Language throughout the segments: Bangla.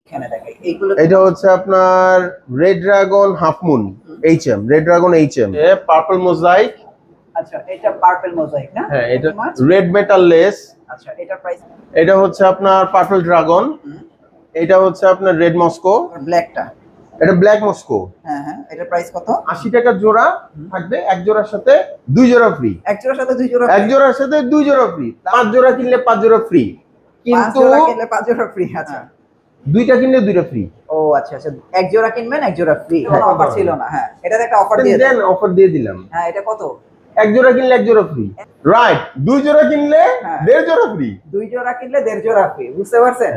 এখানে দেখাই এইগুলো। এটা হচ্ছে আপনার red dragon half moon HM, red dragon HM, purple mosaic. আচ্ছা, এটা পার্পল মোজাইক না? হ্যাঁ, এটা রেড মেটাল লেস। আচ্ছা, এটা প্রাইস? এটা হচ্ছে আপনার পার্পল ড্রাগন। এটা হচ্ছে আপনার রেড মস্কো। ব্ল্যাকটা? এটা ব্ল্যাক মস্কো। হ্যাঁ হ্যাঁ, এটা প্রাইস কত? 80 টাকা জোড়া থাকবে, এক জোড়ার সাথে 2 জোড়া ফ্রি। এক জোড়ার সাথে 2 জোড়া? এক জোড়ার সাথে 2 জোড়া ফ্রি। 5 জোড়া কিনলে 5 জোড়া ফ্রি। কিন্তু 5 জোড়া কিনলে 5 জোড়া ফ্রি। আচ্ছা, দুইটা কিনলে দুইটা ফ্রি। ও আচ্ছা আচ্ছা, এক জোড়া কিনবেন এক জোড়া ফ্রি। কোনো অফার ছিল না? হ্যাঁ, এটাতে একটা অফার দিয়ে দেন। অফার দিয়ে দিলাম। হ্যাঁ, এটা কত? এক জোড়া কিনলে এক জোড়া ফ্রি। রাইট, 2 জোড়া কিনলে 1.5 জোড়া ফ্রি। 2 জোড়া কিনলে 1.5 জোড়া ফ্রি, বুঝতে পারছেন?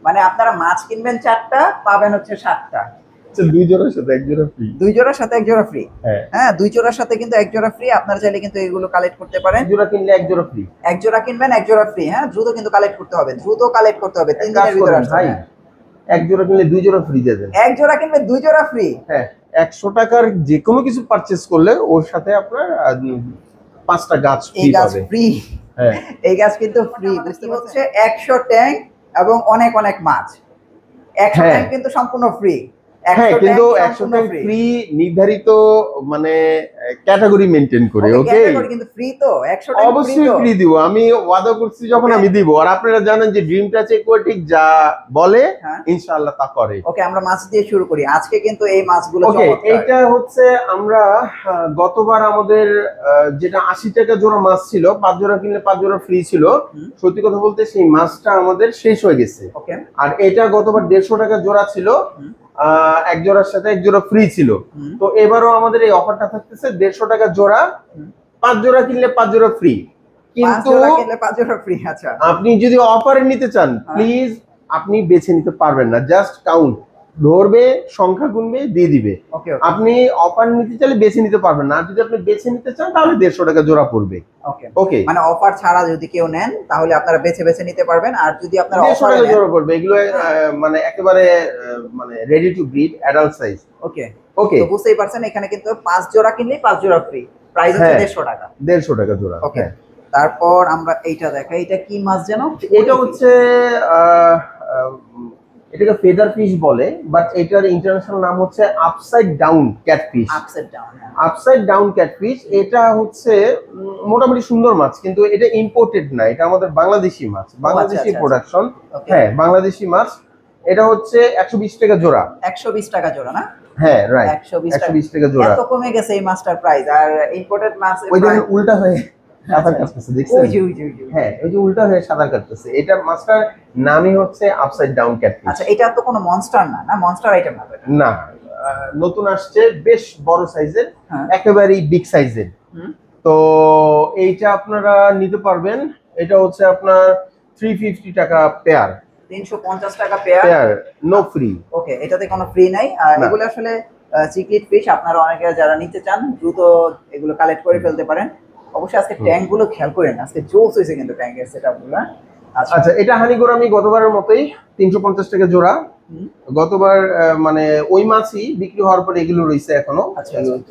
মানে আপনারা মাছ কিনবেন 4টা, পাবেন হচ্ছে 7টা। আচ্ছা, 2 জোড়ার সাথে 1 জোড়া ফ্রি। 2 জোড়ার সাথে 1 জোড়া ফ্রি। হ্যাঁ, 2 জোড়ার সাথে কিন্তু 1 জোড়া ফ্রি। আপনারা চাইলে কিন্তু এগুলো কালেক্ট করতে পারেন। 1 জোড়া কিনলে 1 জোড়া ফ্রি। 1 জোড়া কিনবেন 1 জোড়া ফ্রি। হ্যাঁ, দ্রুত কিন্তু কালেক্ট করতে হবে, দ্রুত কালেক্ট করতে হবে। 3 দিনের ভিতরে ভাই, 1 জোড়া কিনলে 2 জোড়া ফ্রি দিয়ে দেন। 1 জোড়া কিনলে 2 জোড়া ফ্রি। হ্যাঁ, 100 টাকার যে কোনো কিছু পারচেজ করলে ওর সাথে আপনার 5টা গাছ ফ্রি পাবে। ফ্রি। হ্যাঁ, এই গাছ কিন্তু ফ্রি। বুঝতে হচ্ছে 100 ট্যাঙ্ক এবং অনেক অনেক মাছ। 100 ট্যাঙ্ক কিন্তু সম্পূর্ণ ফ্রি। হ্যাঁ, কিন্তু 100 ট্যাঙ্ক ফ্রি নির্ধারিত মানে ক্যাটাগরি মেইনটেইন করে। ওকে, ক্যাটাগরি কিন্তু ফ্রি তো। 100 ট্যাঙ্ক অবশ্যই ফ্রি দিব, আমি ওয়াদা করছি যখন আমি দিব। আর আপনারা জানেন যে ড্রিম টাচ একুয়াটিক যা বলে ইনশাআল্লাহ তা করে। ওকে, আমরা মাছ দিয়ে শুরু করি আজকে। কিন্তু এই মাছগুলো ওকে, এইটা হচ্ছে আমরা গতবার আমাদের যেটা 80 টাকা জোড়া মাছ ছিল, 5 জোড়া কিনলে 5 জোড়া ফ্রি ছিল। সত্যি কথা বলতে সেই মাছটা আমাদের শেষ হয়ে গেছে। ওকে, আর এটা গতবার 150 টাকা জোড়া ছিল, এক জোড়ার সাথে 1 জোড়া ফ্রি ছিল। তো এবারও আমাদের এই অফারটা থাকতেছে 150 টাকা জোড়া, 5 জোড়া কিনলে 5 জোড়া ফ্রি। কিন্তু 5 জোড়া কিনলে 5 জোড়া ফ্রি। আচ্ছা, আপনি যদি অফারে নিতে চান প্লিজ আপনি বেছে নিতে পারবেন না, জাস্ট কাউন্ট ধরবে, সংখ্যা গুনবে, দিয়ে দিবে। আপনি অফার নিতে চাইলে বেছে নিতে পারবেন না, আর যদি আপনি বেছে নিতে চান তাহলে 150 টাকা জোড়া পড়বে। ওকে ওকে, মানে অফার ছাড়া যদি কেউ নেন তাহলে আপনারা বেছে বেছে নিতে পারবেন। আর যদি আপনারা 150 টাকা জোড়া পড়বে। এগুলো মানে একেবারে মানে ready to breed adult size. Okay okay, তো বুঝতেই পারছেন এখানে কিন্তু 5 জোড়া কিনলে 5 জোড়া ফ্রি। প্রাইস হচ্ছে 150 টাকা। 150 টাকা জোড়া। ওকে, তারপর আমরা এইটা দেখাই। এটা কি মাছ যেন? এটা হচ্ছে এটাকে ফেদার ফিশ বলে, বাট এটার ইন্টারন্যাশনাল নাম হচ্ছে upside down catfish. Upside down catfish. এটা হচ্ছে মোটামুটি সুন্দর মাছ, কিন্তু এটা ইম্পোর্টেড না, এটা আমাদের বাংলাদেশি মাছ, বাংলাদেশি প্রোডাকশন। হ্যাঁ, বাংলাদেশি মাছ। এটা হচ্ছে 120 টাকা জোড়া। 120 টাকা জোড়া না? হ্যাঁ, রাইট, 120 টাকা জোড়া। এত কমে গেছে এই মাছটার প্রাইস। আর ইম্পোর্টেড মাছ ওই যে উল্টা হয়ে সাঁতার কাটতেছে, দেখছেন? হ্যাঁ, ওই যে উল্টা হয়ে সাঁতার কাটতেছে। এটা মাছটার নামই হচ্ছে আপসাইড ডাউন ক্যাটফিশ। আচ্ছা, এটা তো কোনো মনস্টার না? না, মনস্টার আইটেম না? না, নতুন আসছে, বেশ বড় সাইজের, একেবারেই বিগ সাইজের। তো এইটা আপনারা নিতে পারবেন। এটা হচ্ছে আপনার 350 টাকা পেয়ার। 350 টাকা পেয়ার, নো ফ্রি। ওকে, এটাতে কোনো ফ্রি নাই। এগুলো আসলে সিক্রেট ফিশ। আপনারা অনেকে যারা নিতে চান দ্রুত এগুলো কালেক্ট করে ফেলতে পারেন। অবশ্যই আজকে ট্যাঙ্ক গুলো খেয়াল করেন, আজকে জোস হয়েছে কিন্তু ট্যাঙ্কের সেটআপগুলো। আচ্ছা, এটা হানিগোরামি গতবারের মতোই 350 টাকা জোড়া। গতবার মানে ওই মাছই বিক্রি হওয়ার পরে এগুলো রয়েছে এখনো।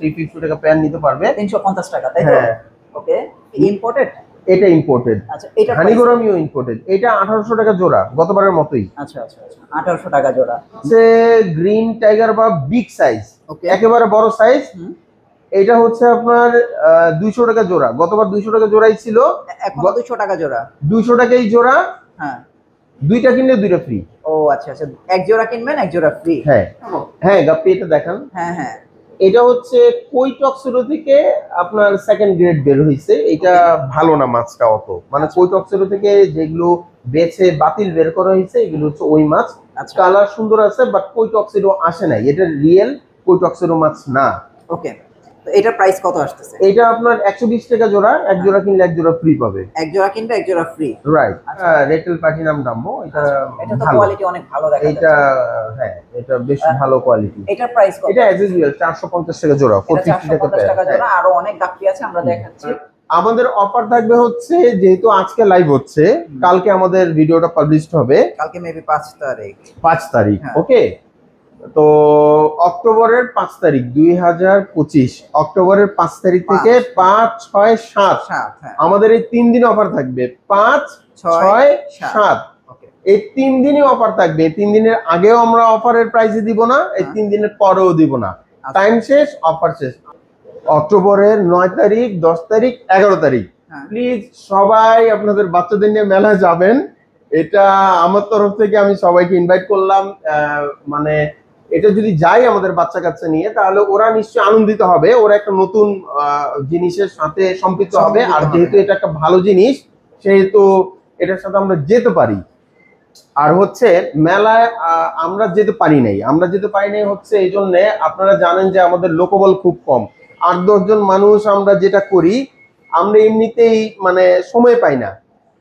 350 টাকা পেয়ার নিতে পারবে। 350 টাকা, তাই তো? ওকে, ইম্পোর্টেড? এটা ইম্পোর্টেড। আচ্ছা, এটা হানিগোরামিও ইম্পোর্টেড। এটা 1800 টাকা জোড়া, গতবারের মতোই। আচ্ছা আচ্ছা আচ্ছা, 1800 টাকা জোড়া। সে গ্রিন টাইগার বা বিগ সাইজ, একেবারে বড় সাইজ। এটা হচ্ছে আপনার 200 টাকা জোড়া। গতবার 200 টাকা জোড়াই ছিল, এখন 200 টাকা জোড়া। 200 টাকাই জোড়া। হ্যাঁ, দুইটা কিনলে দুইটা ফ্রি। ও আচ্ছা আচ্ছা, এক জোড়া কিনবেন এক জোড়া ফ্রি। হ্যাঁ হ্যাঁ, গাপ্পি এটা দেখান। হ্যাঁ হ্যাঁ, এটা হচ্ছে কই টক্সিডো থেকে আপনার সেকেন্ড গ্রেড বের হইছে। এটা ভালো না মাছটা অত, মানে কই টক্সিডো থেকে যেগুলো বেছে বাতিল বের করা হয়েছে এগুলো হচ্ছে ওই মাছ। কালার সুন্দর আছে, বাট কই টক্সিডো আসে নাই, এটা রিয়েল কই টক্সিডো মাছ না। ওকে, তো এটার প্রাইস কত আসতেছে? এটা আপনার 120 টাকা জোড়া। এক জোড়া কিনলে এক জোড়া ফ্রি পাবে। এক জোড়া কিনবে এক জোড়া free, right. Rattle platinum Dumbo. এটা তো কোয়ালিটি অনেক ভালো দেখা যাচ্ছে। এটা হ্যাঁ, এটা বেশ ভালো কোয়ালিটি। এটার প্রাইস কত? এটা অ্যাজ ইউজুয়াল 450 টাকা জোড়া, 450 টাকা জোড়া। আরো অনেক গাপ্পি আছে, আমরা দেখাচ্ছি। আমাদের অফার থাকবে হচ্ছে, যেহেতু আজকে লাইভ হচ্ছে, কালকে আমাদের ভিডিওটা পাবলিশড হবে, কালকে মেবি 5 তারিখ। 5 তারিখ, ওকে। তো অক্টোবরের 5 তারিখ 2025, অক্টোবরের 5 তারিখ থেকে 5, 6, 7 আমাদের এই 3 দিন অফার থাকবে। 5, 6, 7। এই 3 দিনই অফার থাকবে। এই 3 দিনের আগেও আমরা অফারের প্রাইসে দিব না, এই 3 দিনের পরেও দিব না। টাইম শেষ, অফার শেষ। অক্টোবরের 9 তারিখ, 10 তারিখ, 11 তারিখ প্লিজ সবাই আপনাদের বাচ্চাদের নিয়ে মেলায় যাবেন। এটা আমার তরফ থেকে আমি সবাইকে ইনভাইট করলাম। মানে এটা যদি যাই আমাদের বাচ্চা কাচ্চা নিয়ে, তাহলে ওরা নিশ্চয়ই আনন্দিত হবে, ওরা একটা নতুন জিনিসের সাথে সম্পৃক্ত হবে। আর যেহেতু এটা একটা ভালো জিনিস, সেহেতু এটার সাথে আমরা যেতে পারি। আর হচ্ছে মেলায় আমরা যেতে পারি নাই হচ্ছে এই জন্য, আপনারা জানেন যে আমাদের লোকবল খুব কম, 8-10 জন মানুষ আমরা যেটা করি, আমরা এমনিতেই মানে সময় পাই না।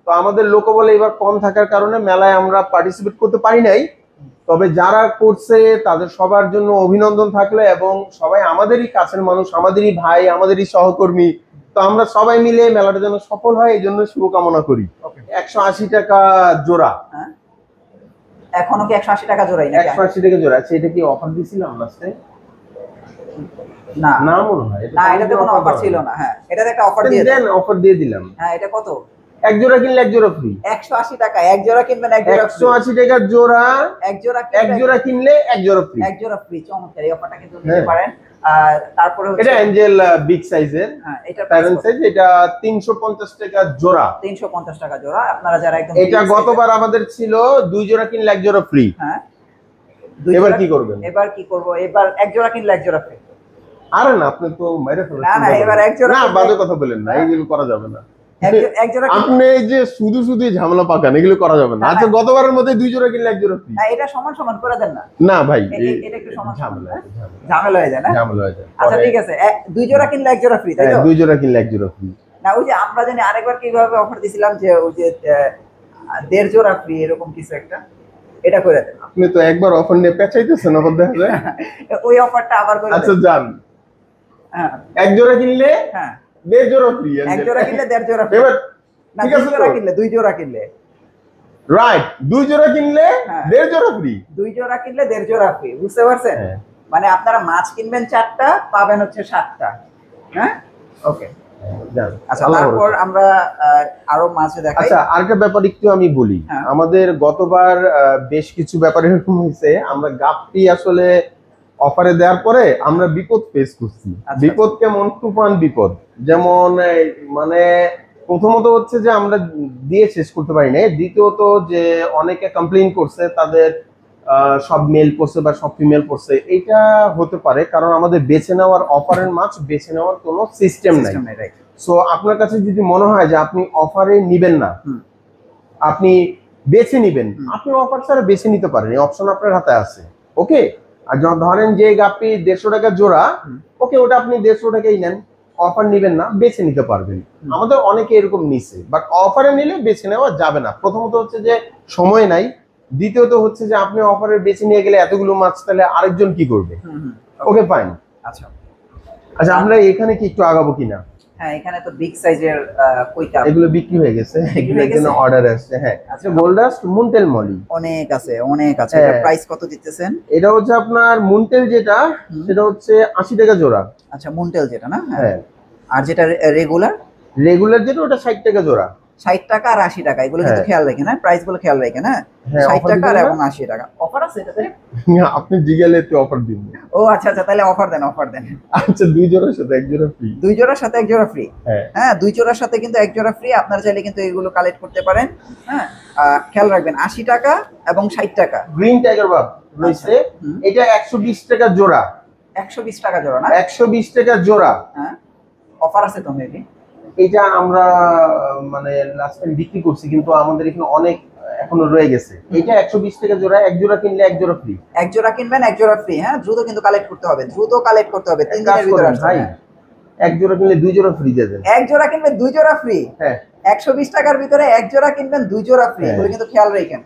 তো আমাদের লোকবল এবার কম থাকার কারণে মেলায় আমরা পার্টিসিপেট করতে পারি নাই। তবে যারা করছে তাদের সবার জন্য অভিনন্দন থাকলে, এবং সবাই আমাদেরই কাছের মানুষ, আমাদেরই ভাই, আমাদেরই সহকর্মী। তো আমরা সবাই মিলে মেলাটা যেন সফল হয় এই জন্য শুভকামনা করি। 180 টাকা জোড়া। এখনো কি 180 টাকা জোড়াই? 180 টাকা জোড়া আছে। এটা কি অফার দিছিলাম লাস্টে? না না মনে হয় না, এটাতে কোনো অফার ছিল না। হ্যাঁ, এটাতে একটা অফার দিয়ে দিলাম। হ্যাঁ, এটা কত? এক জোড়া কিনলে এক জোড়া ফ্রি। 180 টাকা, এক জোড়া কিনবেন এক জোড়া ফ্রি। 180 টাকার জোড়া, এক জোড়া কিনলে এক জোড়া ফ্রি। এক জোড়া ফ্রি, চমৎকার। এই অফারটা কিন্তু নিতে পারেন। তারপরে হচ্ছে এটা এঞ্জেল বিগ সাইজের। হ্যাঁ, এটা প্যারেন্ট সাইজ। এটা 350 টাকা জোড়া। 350 টাকা জোড়া। আপনারা যারা একদম, এটা গতবার আমাদের ছিল 2 জোড়া কিনলে এক জোড়া ফ্রি। হ্যাঁ, এবার কি করবেন? এবার কি করব? এবার এক জোড়া কিনলে এক জোড়া ফ্রি। আরে না, আপনি তো মাইরে ফেলছেন। না না, এবার এক জোড়া না, বাজে কথা বলেন না, এইগুলো করা যাবে না। এক জোড়া আপনি এই যে শুধু ঝামেলা পাকান, এগুলো করা যাবে না। আচ্ছা, গতবারের মধ্যে 2 জোড়া কিনলে এক জোড়া ফ্রি। না, এটা সমান সমান করে দেন না। না ভাই, এটা একটু সমান ঝামেলা হয়ে যায় না? ঝামেলা হয়ে যায়। আচ্ছা ঠিক আছে, 2 জোড়া কিনলে এক জোড়া ফ্রি, তাই তো? 2 জোড়া কিনলে এক জোড়া ফ্রি। না, ওই যে আমরা জানি আরেকবার কিভাবে অফার দিছিলাম, যে ওই যে 1.5 জোড়া ফ্রি, এরকম কিছু একটা, এটা করে দেন। আপনি তো একবার অফার নিয়ে পেঁচাইতেছেন, আবার দেখা যায়। ওই অফারটা আবার করে দেন। আচ্ছা যান। হ্যাঁ, এক জোড়া কিনলে 1.5 জোড়া ফ্রি। এক জোড়া কিনলে 1.5 জোড়া ফ্রি। না, 2 জোড়া কিনলে 2 জোড়া কিনলে রাইট, 2 জোড়া কিনলে 1.5 জোড়া ফ্রি। 2 জোড়া কিনলে 1.5 জোড়া ফ্রি, বুঝতে পারছেন? মানে আপনারা মাছ কিনবেন 4টা, পাবেন হচ্ছে 7টা। হ্যাঁ, ওকে। আচ্ছা, তারপর আমরা আরো মাছ দেখাই। আচ্ছা, আরেকটা ব্যাপার একটু আমি বলি। আমাদের গতবার বেশ কিছু ব্যাপার এরকম হয়েছে, আমরা গাপ্পি আসলে অফারে দেওয়ার পরে আমরা বিপদ ফেস করছি। বিপদ কেমন? তুফান বিপদ। যেমন মানে প্রথমত হচ্ছে যে আমরা দিয়ে শেষ করতে পারি না, দ্বিতীয়ত যে অনেকে কমপ্লেইন করছে তাদের সব মেল পড়ছে বা সব ফিমেল পড়ছে। এটা হতে পারে কারণ আমাদের বেছে নেওয়ার, অফারের মাছ বেছে নেওয়ার কোনো সিস্টেম নাই। সো আপনার কাছে যদি মনে হয় যে আপনি অফারে নিবেন না, আপনি বেছে নিবেন, আপনি অফার ছাড়া বেছে নিতে পারেন, এই অপশন আপনার হাতে আছে। ওকে। আর ধরেন যে গাপ্পি 150 টাকা জোড়া, ওকে, ওটা আপনি 150 টাকাই নেন, অফার নিবেন না, বেছে নিতে পারবেন। আমাদের অনেকে এরকম নিছে, বাট অফারে নিলে বেছে নেওয়া যাবে না। প্রথমত হচ্ছে যে সময় নাই, দ্বিতীয়ত হচ্ছে যে আপনি অফারে বেছে নিয়ে গেলে এতগুলো মাছ তাহলে আরেকজন কি করবে? ওকে, ফাইন। আচ্ছা আচ্ছা, আমরা এখানে কি একটু আগাবো কিনা? হ্যাঁ, এখানে তো বিগ সাইজের কইটা, এগুলো বিক্রি হয়ে গেছে, এগুলোর জন্য অর্ডার আসছে। হ্যাঁ, আচ্ছা, গোল্ডাস্ট মুনটেল মলি অনেক আছে, অনেক আছে। এটা প্রাইস কত দিতেছেন? এটা হচ্ছে আপনার মুনটেল যেটা, সেটা হচ্ছে 80 টাকা জোড়া। আচ্ছা, মুনটেল যেটা না? হ্যাঁ। আর যেটা রেগুলার যেটা, ওটা 60 টাকা জোড়া। 60 টাকা আর 80 টাকা, এগুলো কিন্তু খেয়াল রাখেন। হ্যাঁ, প্রাইস গুলো খেয়াল রাখেন। হ্যাঁ, 60 টাকা আর এবং 80 টাকা অফার আছে এটাতে। আপনি জিগেলে তো অফার দিন। ও আচ্ছা আচ্ছা, তাহলে অফার দেন, অফার দেন। আচ্ছা, 2 জোড়ার সাথে 1 জোড়া ফ্রি। 2 জোড়ার সাথে 1 জোড়া ফ্রি। হ্যাঁ, 2 জোড়ার সাথে কিন্তু 1 জোড়া ফ্রি। আপনারা চাইলে কিন্তু এগুলো কালেক্ট করতে পারেন। হ্যাঁ, খেয়াল রাখবেন 80 টাকা এবং 60 টাকা। গ্রিন টাইগার বাব রয়েছে, এটা 120 টাকা জোড়া। 120 টাকা জোড়া না? 120 টাকা জোড়া। হ্যাঁ, অফার আছে তো মেবি। এটা আমরা মানে লাস্ট টাইম বিক্রি করছি, কিন্তু আমাদের এখানে অনেক এখনো রয়ে গেছে। এটা 120 টাকা জোড়া, 1 জোড়া কিনলে 1 জোড়া ফ্রি। 1 জোড়া কিনবেন 1 জোড়া ফ্রি। হ্যাঁ, দ্রুত কিন্তু কালেক্ট করতে হবে, দ্রুত কালেক্ট করতে হবে। 3 দিনের ভিতরে আসবে ভাই। 1 জোড়া কিনলে 2 জোড়া ফ্রি দিয়ে দেন। 1 জোড়া কিনবেন 2 জোড়া ফ্রি। হ্যাঁ, 120 টাকার ভিতরে 1 জোড়া কিনবেন 2 জোড়া ফ্রি। এগুলো কিন্তু খেয়াল রাখেন।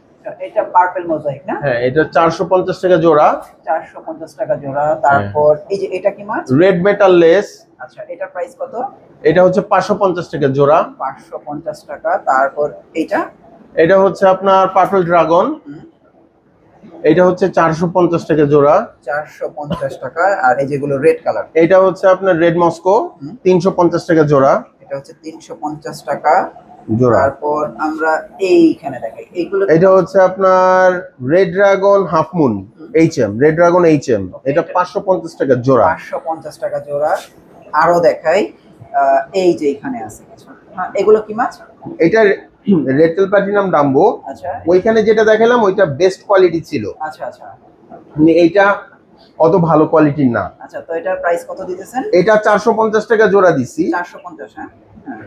এটা পার্পল মোজাইক না? হ্যাঁ, এটা 450 টাকা জোড়া। 450 টাকা জোড়া। তারপর এই যে এটা কি মাছ? Red metal less. আচ্ছা, এটার প্রাইস কত? এটা হচ্ছে 550 টাকা জোড়া। 550 টাকা। তারপর এটা হচ্ছে আপনার পার্পল ড্রাগন, এটা হচ্ছে 450 টাকা জোড়া। 450 টাকা। আর এই যেগুলো রেড কালার, এটা হচ্ছে আপনার রেড মস্কো, 350 টাকা জোড়া। এটা হচ্ছে 350 টাকা। জোড়া। তারপর আমরা এইখানে দেখাই এইগুলো। এটা হচ্ছে আপনার red dragon half moon HM, red dragon HM, এটা 550 টাকা জোড়া। 550 টাকা জোড়া। আরো দেখাই, এই যে এখানে আছে কিছু। হ্যাঁ, এগুলো কি মাছ? এটা রেটেল প্লাটিনাম ডাম্বো। আচ্ছা, ওইখানে যেটা দেখালাম ওইটা বেস্ট কোয়ালিটি ছিল, আচ্ছা, আচ্ছা, এইটা অত ভালো কোয়ালিটির না। আচ্ছা। তো এটার প্রাইস কত দিতেছেন? এটা 450 টাকা জোড়া দিছি। 450। হ্যাঁ,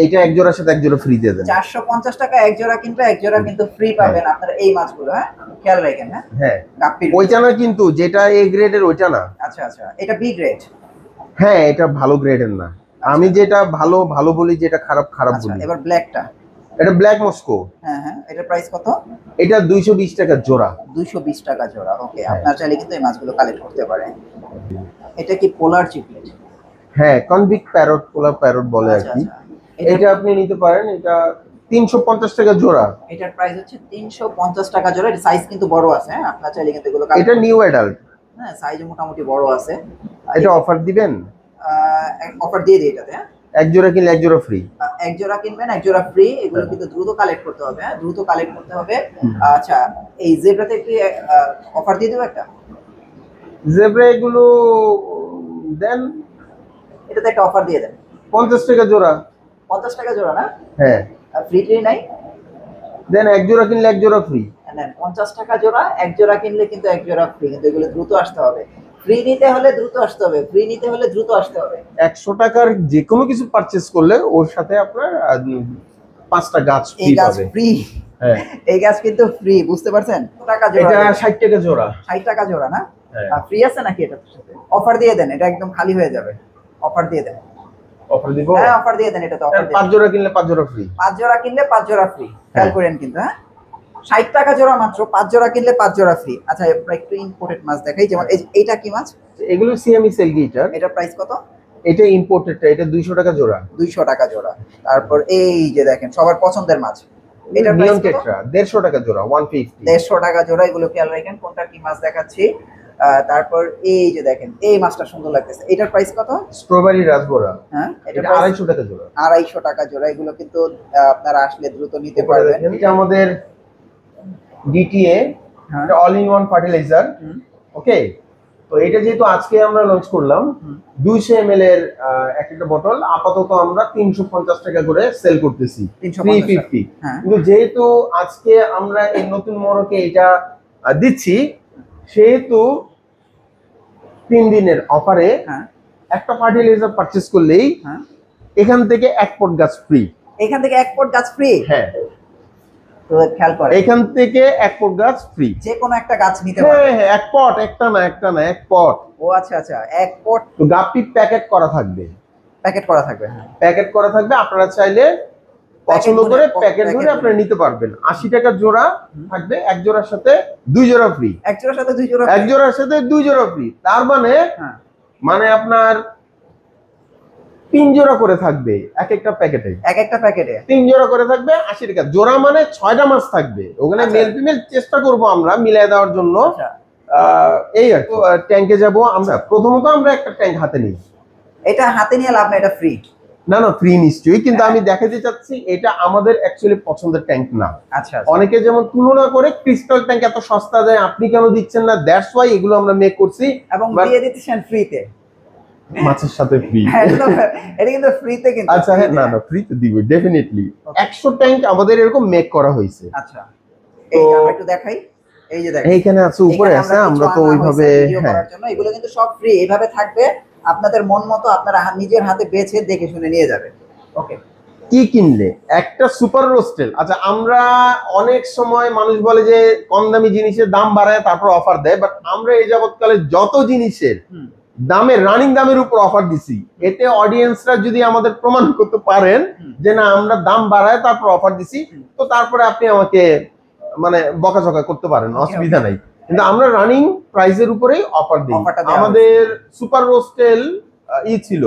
এইটা এক জোড়ার সাথে এক জোড়া ফ্রি দিয়ে দেন। 450 টাকা এক জোড়া, কিন্তু এক জোড়া কিন্তু ফ্রি পাবেন আপনারা এই মাছগুলো। হ্যাঁ, খেয়াল রাখেন। হ্যাঁ, হ্যাঁ, গাপ্পির। ওইটা না কিন্তু, যেটা এ গ্রেডের ওইটা না। আচ্ছা, আচ্ছা, এটা বি গ্রেড। হ্যাঁ, এটা ভালো গ্রেডের না। আমি যেটা ভালো ভালো বলি, যেটা খারাপ খারাপ আচ্ছা, বলি। এবার ব্ল্যাকটা। এটা ব্ল্যাক মস্কো। হ্যাঁ, হ্যাঁ, এটার প্রাইস কত? এটা 220 টাকা জোড়া। 220 টাকা জোড়া। ওকে, আপনারা চাইলে কিন্তু এই মাছগুলো কালেক্ট করতে পারেন। এটা কি পোলার চিকলেট? হ্যাঁ, কনভিক্ট প্যারট, পোলার প্যারট বলে আর আচ্ছা, কি। আচ্ছা। এটা আপনি নিতে পারেন, এটা 350 টাকা জোড়া। এটার প্রাইস হচ্ছে 350 টাকা জোড়া। এর সাইজ কিন্তু বড় আছে। হ্যাঁ, আপনারা চাইলে কিন্তু এগুলো এটা নিউ অ্যাডাল্ট। হ্যাঁ, সাইজ মোটামুটি বড় আছে। এটা অফার দিবেন? অফার দিয়ে দিই এটাতে। হ্যাঁ, এক জোড়া কিনলে এক জোড়া ফ্রি। এক জোড়া কিনবেন এক জোড়া ফ্রি। এগুলো কিন্তু দ্রুত কালেক্ট করতে হবে। হ্যাঁ, দ্রুত কালেক্ট করতে হবে। আচ্ছা, এই জেব্রাতে কি অফার দিয়ে দেবো একটা? জেব্রা এগুলো দেন, এটাতে একটা অফার দিয়ে দেন। 50 টাকা জোড়া। 50 টাকা জোড়া না? হ্যাঁ, ফ্রি ট্রি নাই? দেন এক জোড়া কিনলে এক জোড়া ফ্রি। নেন, 50 টাকা জোড়া, এক জোড়া কিনলে কিন্তু এক জোড়া ফ্রি। কিন্তু এগুলো দ্রুত আসতে হবে। ফ্রি নিতে হলে দ্রুত আসতে হবে, ফ্রি নিতে হলে দ্রুত আসতে হবে। 100 টাকার যে কোনো কিছু পারচেজ করলে ওর সাথে আপনার 5টা গাছ ফ্রি এই গাছ পাবে। ফ্রি। হ্যাঁ, এই গাছ কিন্তু ফ্রি, বুঝতে পারছেন? টাকা জোড়া। এটা 60 টাকা জোড়া। 60 টাকা জোড়া না? হ্যাঁ। ফ্রি আছে নাকি এটার সাথে? অফার দিয়ে দেন, এটা একদম খালি হয়ে যাবে। অফার দিয়ে দেন। অফার দিব? হ্যাঁ, অফার দিয়ে দেন, এটা তো অফার দিয়ে 5 জোড়া কিনলে 5 জোড়া ফ্রি। 5 জোড়া কিনলে 5 জোড়া ফ্রি। খেয়াল করেন কিন্তু। হ্যাঁ, 60 টাকা জোড়া মাত্র, 5 জোড়া কিনলে 5 জোড়া ফ্রি। আচ্ছা, এবার একটু ইম্পোর্টেড মাছ দেখাই, যেমন এইটা কি মাছ? এগুলো সিএমই সেলগিটার। এটার প্রাইস কত? এটা ইম্পোর্টেডটা, এটা 200 টাকা জোড়া। 200 টাকা জোড়া। তারপর এই যে দেখেন সবার পছন্দের মাছ, এটার নিয়ন প্রাইস কত? টেট্রা 150 টাকা জোড়া, 150। 150 টাকা জোড়া। এগুলো খেয়াল রাখেন কোনটা কি মাছ দেখাচ্ছি। তারপর এই যে দেখেন এই মাছটা সুন্দর লাগতেছে, এটার প্রাইস কত? স্ট্রবেরি রাজবোরা। হ্যাঁ, এটা এটা 250 টাকা জোড়া। 250 টাকা জোড়া। এগুলো কিন্তু আপনারা আসলে দ্রুত নিতে উপরে পারবেন। দেখেন, এটা আমাদের ডিটিএ, হ্যাঁ। এটা অল ইন ওয়ান ফার্টিলাইজার। হুম। ওকে, তো এটা যেহেতু আজকে আমরা লঞ্চ করলাম, 200 ml এর একটা বোতল আপাতত আমরা 350 টাকা করে সেল করতেছি, 350। হ্যাঁ। কিন্তু যেহেতু আজকে আমরা এই নতুন মোড়কে এটা দিচ্ছি, সেহেতু 3 দিনের অফারে হ্যাঁ, একটা ফার্টিলাইজার পারচেজ করলেই হ্যাঁ, এখান থেকে 1 পট গাছ ফ্রি। এখান থেকে 1 পট গাছ ফ্রি। হ্যাঁ, তো খেয়াল করেন, এখান থেকে 1 পট গাছ ফ্রি। যে কোনো একটা গাছ নিতে হ্যাঁ পারবেন। হ্যাঁ, 1 পট, একটা না 1 পট। ও আচ্ছা, আচ্ছা, 1 পট তো গাপটি প্যাকেট করা থাকবে, প্যাকেট করা থাকবে। হ্যাঁ, প্যাকেট করা থাকবে। আপনারা চাইলে পছন্দ করে প্যাকেট ধরে আপনারা নিতে পারবেন। 80 টাকা জোড়া থাকবে, এক জোড়ার সাথে 2 জোড়া ফ্রি। এক জোড়ার সাথে 2 জোড়া। এক জোড়ার সাথে 2 জোড়া ফ্রি, তার মানে হ্যাঁ, মানে আপনার 3 জোড়া করে থাকবে এক একটা প্যাকেটে। এক একটা প্যাকেটে 3 জোড়া করে থাকবে, 80 টাকা জোড়া, মানে 6টা মাছ থাকবে ওখানে। আচ্ছা। মেল ফিমেল চেষ্টা করব আমরা মিলাই দেওয়ার জন্য। আচ্ছা। এই আর কি। ট্যাঙ্কে যাব আমরা, প্রথমত আমরা একটা ট্যাঙ্ক হাতে নিই। এটা হাতে নিয়ে লাভ না, এটা ফ্রি। না না, ফ্রি নিশ্চয়ই, কিন্তু আমি দেখাতে চাচ্ছি এটা আমাদের অ্যাকচুয়ালি পছন্দের ট্যাঙ্ক না। আচ্ছা, অনেকে যেমন তুলনা করে ক্রিস্টাল ট্যাঙ্ক এত সস্তা দেয়, আপনি কেন দিচ্ছেন না, দ্যাটস ওয়াই এগুলো আমরা মেক করছি এবং But দিয়ে দিতেছেন ফ্রিতে। মাছের সাথে ফ্রি। এটা কিন্তু ফ্রিতে কিন্তু। আচ্ছা, হ্যাঁ, না না, ফ্রি তো দিব ডেফিনেটলি। 100 ট্যাঙ্ক আমাদের এরকম মেক করা হয়েছে। আচ্ছা, এই যে আমরা একটু দেখাই, এই যে দেখেন এইখানে আছে, উপরে এখানে আছে, কিছু আমরা তো আনা ওইভাবে হয়েছে ভিডিও হ্যাঁ। করার জন্য। এগুলো কিন্তু সব ফ্রি, এইভাবে থাকবে, আপনাদের মন মতো আপনারা নিজের হাতে বেছে দেখে শুনে নিয়ে যাবেন। ওকে, কি কিনলে একটা সুপার রোস্টেল। আচ্ছা, আমরা অনেক সময় মানুষ বলে যে কম দামি জিনিসের দাম বাড়ায় তারপর অফার দেয়, বাট আমরা এই যাবৎকালে যত জিনিসের দামের রানিং দামের উপর অফার দিছি, এতে অডিয়েন্সরা যদি আমাদের প্রমাণ করতে পারেন যে না আমরা দাম বাড়ায় তারপর অফার দিছি, তো তারপরে আপনি আমাকে মানে বকাঝকা করতে পারেন, অসুবিধা নাই। কিন্তু আমরা রানিং প্রাইসের উপরেই অফার দিই। আমাদের সুপার রোস্টেল ছিল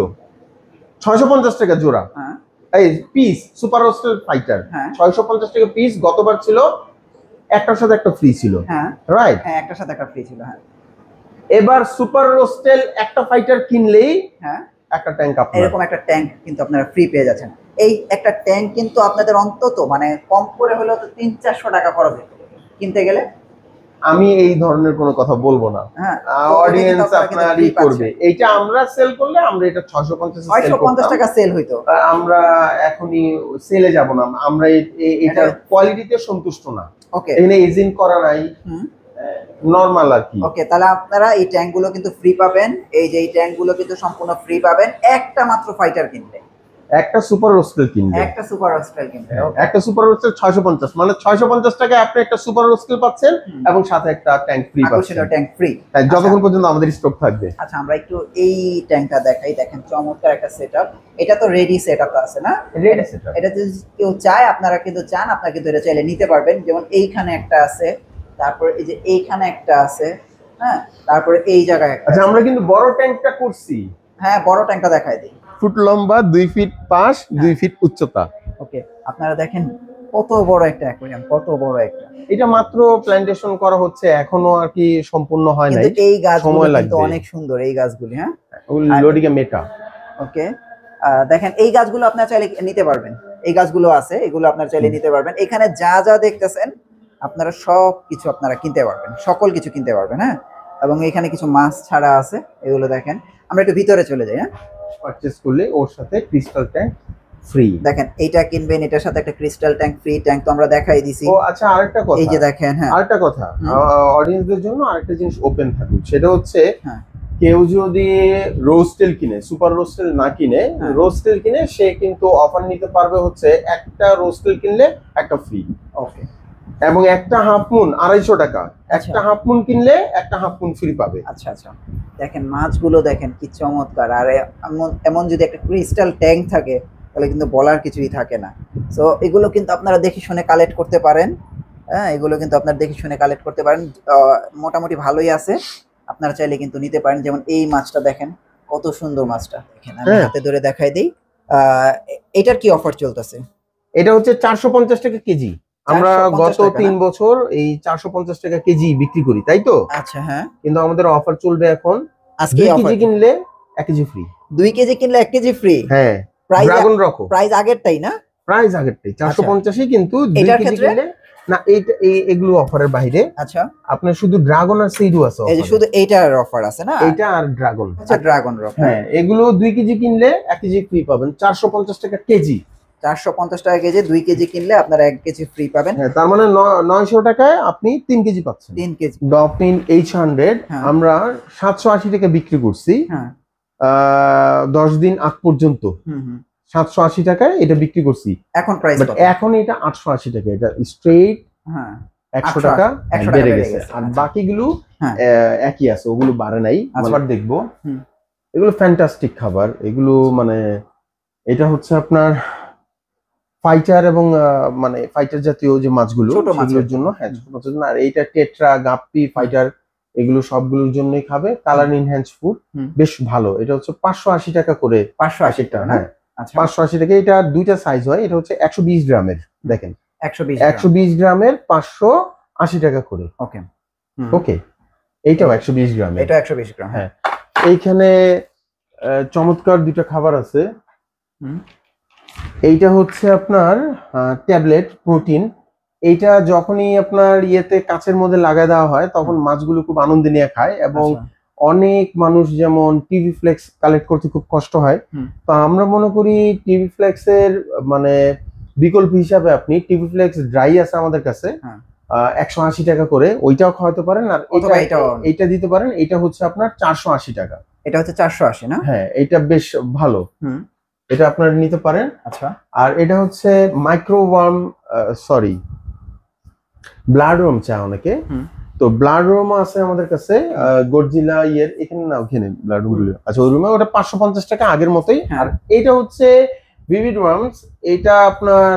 650 টাকা জোড়া, হ্যাঁ, এই পিস সুপার রোস্টেল ফাইটার 650 টাকা পিস। গতবার ছিল একটার সাথে একটা ফ্রি ছিল, হ্যাঁ, রাইট? হ্যাঁ, একটার সাথে একটা ফ্রি ছিল। হ্যাঁ, এবার সুপার রোস্টেল একটা ফাইটার কিনলেই হ্যাঁ, একটা ট্যাঙ্ক আপনার। এরকম একটা ট্যাঙ্ক কিন্তু আপনারা ফ্রি পেয়ে যাচ্ছেন। এই একটা ট্যাঙ্ক কিন্তু আপনাদের অন্তত মানে কম করে হলেও তো 300-400 টাকা খরচ হবে কিনতে গেলে। আমি এই ধরনের কোনো কথা বলবো না, হ্যাঁ, অডিয়েন্স আপনারই করবে। এইটা আমরা সেল করলে আমরা এটা 650 সেল করতাম, 650 টাকা সেল হইতো। আমরা এখনই সেলে যাব না, আমরা এটা কোয়ালিটিতে সন্তুষ্ট না। ওকে, এখানে এজিং করা নাই, নরমাল আর কি। ওকে, তাহলে আপনারা এই ট্যাঙ্ক গুলো কিন্তু ফ্রি পাবেন। এই যে এই ট্যাঙ্ক গুলো কিন্তু সম্পূর্ণ ফ্রি পাবেন একটা মাত্র ফাইটার কিনলে, একটা সুপার রোস্টেল কিনবে, একটা সুপার রোস্টেল কিনবে। একটা সুপার রোস্টেল 650, মানে 650 টাকায় আপনি একটা সুপার রোস্টেল পাচ্ছেন এবং সাথে একটা ট্যাঙ্ক ফ্রি পাচ্ছেন। ট্যাঙ্ক ফ্রি, যতক্ষণ পর্যন্ত আমাদের স্টক থাকবে। আচ্ছা, আমরা একটু এই ট্যাঙ্কটা দেখাই। দেখেন চমৎকার একটা সেটআপ। এটা তো রেডি সেটআপ আছে না? Ready setup. এটা যদি কেউ চায়, আপনারা কিন্তু চান, আপনারা কিন্তু এটা চাইলে নিতে পারবেন। যেমন এইখানে একটা আছে, তারপর এই যে এইখানে একটা আছে, হ্যাঁ, তারপরে এই জায়গায় একটা। আচ্ছা, আমরা কিন্তু বড় ট্যাঙ্কটা করছি। হ্যাঁ, বড় ট্যাঙ্কটা দেখাই দিই। ফুট লম্বা, 2 ফিট পাশ, 2 ফিট উচ্চতা। ওকে, আপনারা দেখেন কত বড় একটা অ্যাকোয়ারিয়াম, কত বড় একটা। এটা মাত্র প্ল্যান্টেশন করা হচ্ছে, এখনো আর কি সম্পূর্ণ হয় নাই। কিন্তু এই গাছগুলো কিন্তু অনেক সুন্দর, এই গাছগুলি। হ্যাঁ, লোডিকা মেটা। ওকে, দেখেন এই গাছগুলো আপনারা চাইলে নিতে পারবেন। এই গাছগুলো আছে, এগুলো আপনারা চাইলে নিতে পারবেন। এখানে যা যা দেখতেছেন আপনারা সব কিছু আপনারা কিনতে পারবেন, সকল কিছু কিনতে পারবেন। হ্যাঁ, এবং এখানে কিছু মাছ ছাড়া আছে, এগুলো দেখেন। আমরা একটু ভিতরে চলে যাই। হ্যাঁ, পারচেজ করলে ওর সাথে ক্রিস্টাল ট্যাঙ্ক ফ্রি। দেখেন এইটা কিনবেন, এটার সাথে একটা ক্রিস্টাল ট্যাঙ্ক ফ্রি। ট্যাঙ্ক তো আমরা দেখাই দিছি। ও আচ্ছা, আরেকটা কথা, এই যে দেখেন। হ্যাঁ, আরেকটা কথা, অডিয়েন্সদের জন্য আরেকটা জিনিস ওপেন থাকুক, সেটা হচ্ছে হ্যাঁ, কেউ যদি রোস্টেল কিনে, সুপার রোস্টেল না কিনে রোস্টেল কিনে, সে কিন্তু অফার নিতে পারবে হচ্ছে একটা রোস্টেল কিনলে একটা ফ্রি। ওকে, এবং একটা হাফ মুন 250 টাকা, একটা হাফ মুন কিনলে একটা হাফ মুন ফ্রি পাবে। আচ্ছা আচ্ছা, দেখেন মাছগুলো দেখেন কি চমৎকার। আর এমন যদি একটা ক্রিস্টাল ট্যাঙ্ক থাকে তাহলে কিন্তু বলার কিছুই থাকে না। সো এগুলো কিন্তু আপনারা দেখে শুনে কালেক্ট করতে পারেন। হ্যাঁ, এগুলো কিন্তু আপনারা দেখে শুনে কালেক্ট করতে পারেন। মোটামুটি ভালোই আছে, আপনারা চাইলে কিন্তু নিতে পারেন। যেমন এই মাছটা দেখেন, কত সুন্দর মাছটা। দেখেন আমি হাতে ধরে দেখাই দিই। এটার কি অফার চলতেছে? এটা হচ্ছে 450 টাকা কেজি। আমরা গত 3 বছর এই 450 টাকা কেজি বিক্রি করি, তাই তো? আচ্ছা, হ্যাঁ, কিন্তু আমাদের অফার চলবে এখন। আজকে 2 কেজি কিনলে 1 কেজি ফ্রি। 2 কেজি কিনলে 1 কেজি ফ্রি। হ্যাঁ, ড্রাগন রকো প্রাইস আগেরটাই না? প্রাইস আগেরটাই 450ই, কিন্তু 2 কেজি কিনলে না, এইটা এগুলো অফারের বাইরে। আচ্ছা, আপনার শুধু ড্রাগন আর সিডু আছে। এই যে শুধু এইটার অফার আছে না? এইটা আর ড্রাগন। আচ্ছা, ড্রাগন রক। হ্যাঁ, এগুলো 2 কেজি কিনলে 1 কেজি ফ্রি পাবেন, 450 টাকা কেজি। 450 টাকা কেজি। 2 কেজি কিনলে আপনারা 1 কেজি ফ্রি পাবেন। হ্যাঁ, তার মানে 900 টাকায় আপনি 3 কেজি পাচ্ছেন। 3 কেজি। ডফিন H100 আমরা 780 টাকা বিক্রি করছি। হ্যাঁ, 10 দিন আগ পর্যন্ত 780 টাকায় এটা বিক্রি করছি। এখন প্রাইস কত? এখন এটা 880 টাকা। এটা স্ট্রেট, হ্যাঁ, 100 টাকা বেড়ে গেছে। আর বাকিগুলো একই আছে, ওগুলো বাড়ে নাই। আবার দেখবো, এগুলো ফ্যান্টাস্টিক খাবার। এগুলো মানে এটা হচ্ছে আপনার ফাইটার এবং মানে ফাইটার জাতীয় যে মাছগুলো, সেগুলোর জন্য। হ্যাঁ, ছোট মাছের জন্য। আর এইটা টেট্রা, গাপ্পি, ফাইটার, এগুলো সবগুলোর জন্যই খাবে। কালার এনহ্যান্স ফুড, বেশ ভালো। এটা হচ্ছে 580 টাকা করে। 580 টাকা, হ্যাঁ, 580 টাকা। এটা দুইটা সাইজ হয়। এটা হচ্ছে 120 গ্রামের। দেখেন 120 গ্রামের 580 টাকা করে। ওকে, ওকে, এইটাও 120 গ্রামের। এটা 120 গ্রাম। হ্যাঁ, এইখানে চমৎকার দুইটা খাবার আছে। এইটা হচ্ছে আপনার ট্যাবলেট প্রোটিন। এইটা যখনই আপনার ইয়েতে কাচের মধ্যে লাগায় দেওয়া হয়, তখন মাছগুলো খুব আনন্দ নিয়ে খায়। এবং অনেক মানুষ যেমন টিভি ফ্লেক্স কালেক্ট করতে খুব কষ্ট হয়, তো আমরা মনে করি টিভি ফ্লেক্স এর মানে বিকল্প হিসাবে আপনি টিভি ফ্লেক্স ড্রাই আছে আমাদের কাছে, 180 টাকা করে, ওইটাও খাওয়াতে পারেন। আর এইটা দিতে পারেন। এটা হচ্ছে আপনার 480 টাকা। এটা হচ্ছে 480 না? হ্যাঁ, এটা বেশ ভালো, এটা আপনারা নিতে পারেন। আচ্ছা, আর এটা হচ্ছে মাইক্রোওয়ার্ম, সরি, ব্লাড ওয়ার্ম চায় অনেকে, তো ব্লাড ওয়ার্ম আছে আমাদের কাছে। গডজিলা ইয়ের এখানে না, ওখানে ব্লাড ওয়ার্ম গুলো। আচ্ছা, ওই রুমে ওটা 550 টাকা আগের মতোই। আর এটা হচ্ছে ভিভিড ওয়ার্মস। এটা আপনার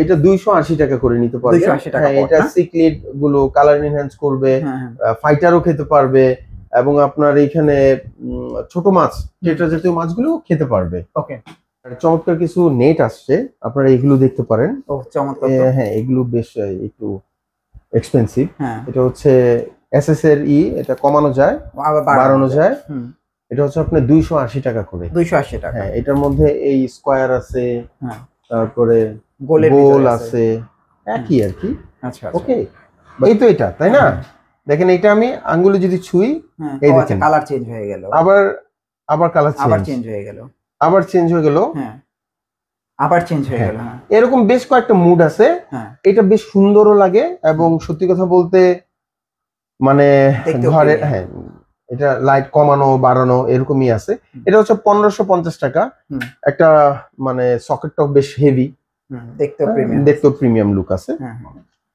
এটা 280 টাকা করে নিতে পারবে। হ্যাঁ, এটা সিক্লিড গুলো কালার এনহ্যান্স করবে, ফাইটারও খেতে পারবে। এবং আপনার এইখানে ছোট মাছ, টেট্রা জাতীয় মাছগুলো খেতে পারবে। ওকে, চমৎকার কিছু নেট আসছে, আপনারা এগুলো দেখতে পারেন। ও চমৎকার। হ্যাঁ, এগুলো বেশ একটু এক্সপেন্সিভ। এটা হচ্ছে এসএস এর এটা কমানো যায়, বাড়ানো যায়। এটা হচ্ছে আপনার 280 টাকা করে। 280 টাকা। হ্যাঁ, এটার মধ্যে এই স্কোয়ার আছে, হ্যাঁ, তারপরে গোল আছে, একই আর কি। আচ্ছা, ওকে, এই তো এটা, তাই না? দেখেন এটা আমি আঙ্গুলে যদি ছুঁই, এই দেখেন কালার চেঞ্জ হয়ে গেল, আবার কালার চেঞ্জ হয়ে গেল, আবার চেঞ্জ হয়ে গেল, হ্যাঁ, আবার চেঞ্জ হয়ে গেল। হ্যাঁ, এরকম বেশ কয়েকটা মুড আছে। হ্যাঁ, এটা বেশ সুন্দরও লাগে এবং সত্যি কথা বলতে মানে ঘরে, হ্যাঁ, এটা লাইট কমানো বাড়ানো এরকমই আছে। এটা হচ্ছে 1550 টাকা। একটা মানে সকেটটাও বেশ হেভি, দেখতেও প্রিমিয়াম লুক আছে।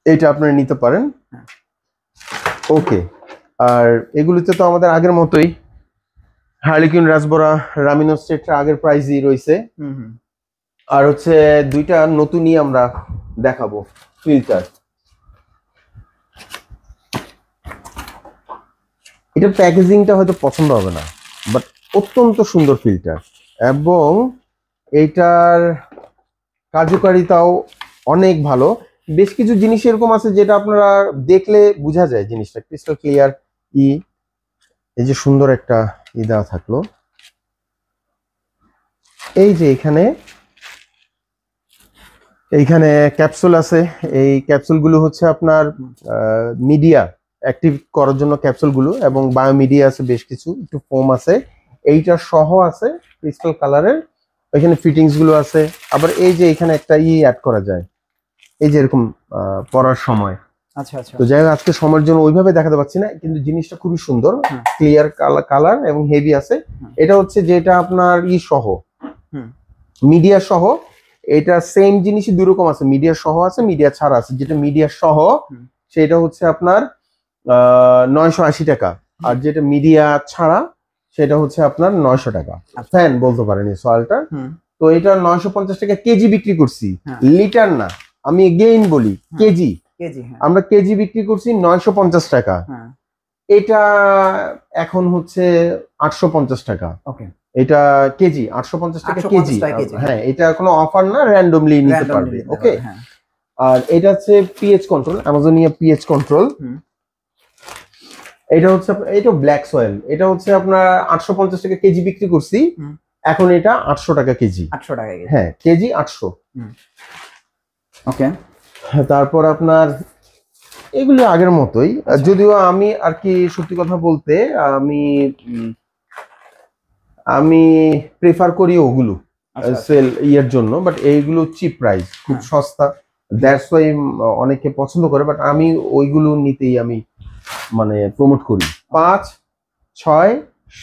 এইটা আপনারা নিতে পারেন। ওকে, আর এগুলিতে তো আমাদের আগের মতোই হার্লিকুইন, রাসবোরা, রামিনো স্টেটটা আগের প্রাইসই রয়েছে। আর হচ্ছে দুইটা নতুনই আমরা দেখাবো ফিল্টার। এটা প্যাকেজিংটা হয়তো পছন্দ হবে না, বাট অত্যন্ত সুন্দর ফিল্টার এবং এইটার কার্যকারিতাও অনেক ভালো। বেশ কিছু জিনিস এরকম আছে যেটা আপনারা দেখলে বোঝা যায় জিনিসটা ক্রিস্টাল ক্লিয়ার। এই যে সুন্দর একটা দেওয়া থাকলো, এই যে এইখানে ক্যাপসুল আছে। এই ক্যাপসুলগুলো হচ্ছে আপনার মিডিয়া অ্যাক্টিভ করার জন্য ক্যাপসুলগুলো, এবং বায়োমিডিয়া আছে বেশ কিছু, একটু ফোম আছে, এইটা সহ আছে ক্রিস্টাল কালারের। এখানে ফিটিংস গুলো আছে। আবার এই যে এখানে একটা অ্যাড করা যায়, এই যে এরকম পরার সময়। আচ্ছা আচ্ছা। তো যাই হোক, আজকে সময়ের জন্য ওইভাবে দেখাতে পাচ্ছি না, কিন্তু জিনিসটা খুবই সুন্দর, ক্লিয়ার কালার এবং হেভি আছে। এটা হচ্ছে যেটা আপনার সহ, মিডিয়া সহ। এটা সেম জিনিসই দুই রকম আছে, মিডিয়া সহ আছে, মিডিয়া ছাড়া আছে। যেটা মিডিয়া সহ সেটা হচ্ছে আপনার 980 টাকা, আর যেটা মিডিয়া ছাড়া সেটা হচ্ছে আপনার 900 টাকা। ফ্যান বলতে পারেন এই সয়েলটা। তো এটা 950 টাকা কেজি বিক্রি করছি, লিটার না। আমি এগেইন বলি কেজি, আমরা কেজি বিক্রি করছি 950 টাকা। এটা এখন হচ্ছে 850 টাকা। এটা কেজি 850 টাকা কেজি। হ্যাঁ, এটা কোনো অফার না, র্যান্ডমলি নিতে পারবে। ওকে, আর এটা হচ্ছে পিএইচ কন্ট্রোল, অ্যামাজনিয়া পিএইচ কন্ট্রোল। এটা হচ্ছে এটা ব্ল্যাক সয়েল। এটা হচ্ছে আপনার 850 টাকা কেজি বিক্রি করছি, এখন এটা 800 টাকা কেজি। 800 টাকা কেজি, হ্যাঁ, কেজি 800। ওকে, তারপর আপনার এগুলো আগের মতোই, যদিও আমি আর কি সত্যি কথা বলতে আমি প্রেফার করি ওগুলো সেল জন্য, বাট এইগুলো চিপ প্রাইস, খুব সস্তা, দ্যাটস ওয়াই অনেকে পছন্দ করে। বাট আমি ওইগুলো নিতেই আমি মানে প্রমোট করি। 5, 6,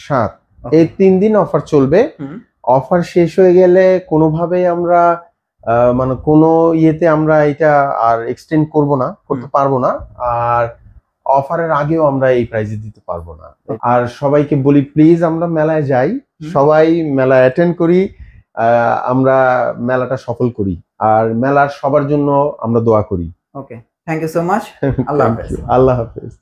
7 এই 3 দিন অফার চলবে। অফার শেষ হয়ে গেলে কোনোভাবেই আমরা মানে কোনো ইয়েতে আমরা এটা আর এক্সটেন্ড করতে পারবো না, আর অফারের আগেও আমরা এই প্রাইসে দিতে পারবো না। আর সবাইকে বলি প্লিজ আমরা মেলায় যাই, সবাই মেলা অ্যাটেন্ড করি, আমরা মেলাটা সফল করি, আর মেলার সবার জন্য আমরা দোয়া করি। ওকে, থ্যাংক ইউ সো মাচ। আল্লাহ হাফেজ। আল্লাহ হাফেজ।